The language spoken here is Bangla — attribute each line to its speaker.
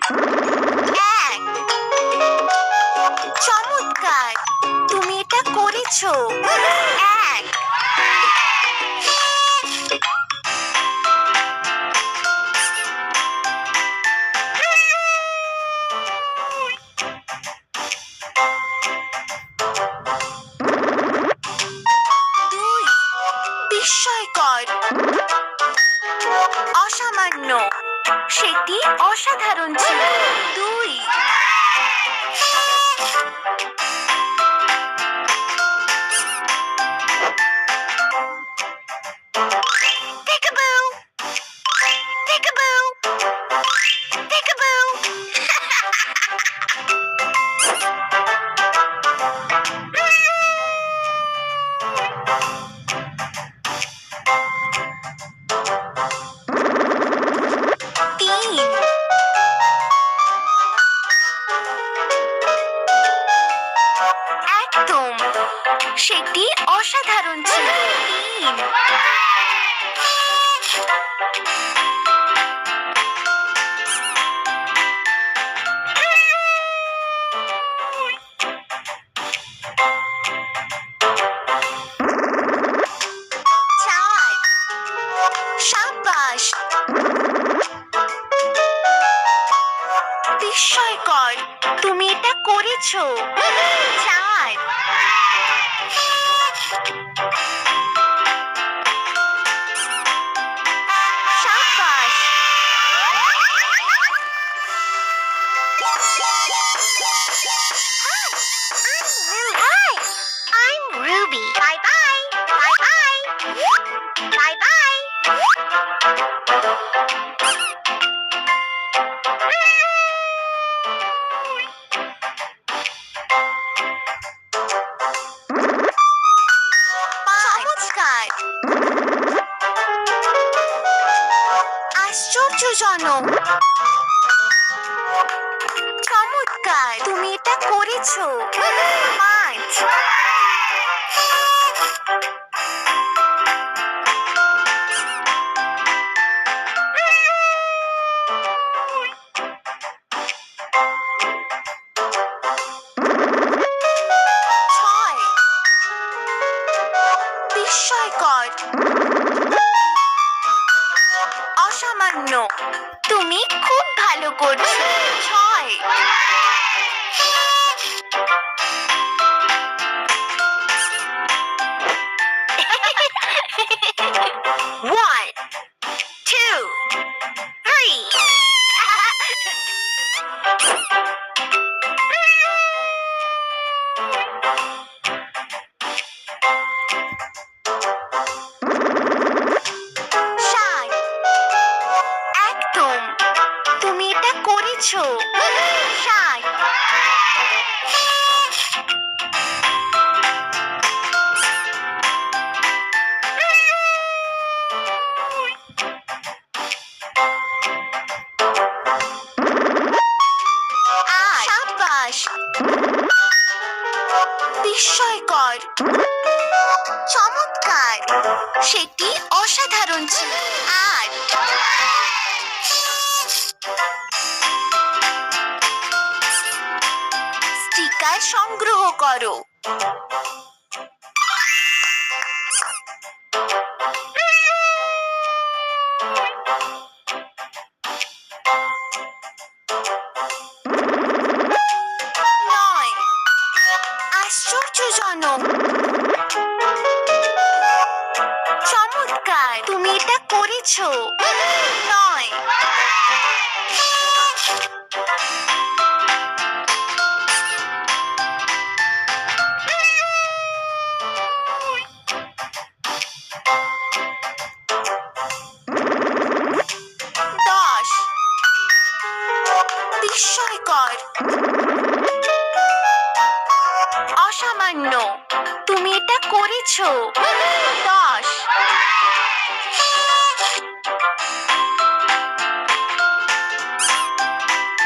Speaker 1: এক। চমৎকার, তুমি এটা করেছো। এক। দুই। বিস্ময়কর, অসামান্য, সেটি অসাধারণ ছিল। দুই। Peekaboo! Peekaboo! Peekaboo! তিন। একদম, সেটি অসাধারণ ছিল। তিন। চার। সাব্বাস, বিস্ময়কর, তুমি এটা করেছো। চার। সাব্বাস। Hi, I'm Ruby. Bye bye. Bye bye. Bye bye. চমৎকার, আশ্চর্যজনক, চমৎকার, তুমি এটা করেছো। পাঁচ। ছয়। বিস্ময়কর, অসামান্য, তুমি খুব ভালো করছো। ছয়। One, two, three. সাত। একদম, তুমি এটা করেছো। সাত। আট। সাব্বাস, বিস্ময়কর, চমৎকার, সেটি অসাধারণ ছিল। আট। স্টিকার সংগ্রহ করো। নয়। আশ্চর্যজনক, চমৎকার, তুমি এটা করেছো। নয়। দশ। বিস্ময়কর, অসামান্য, তুমি এটা করেছো। দশ।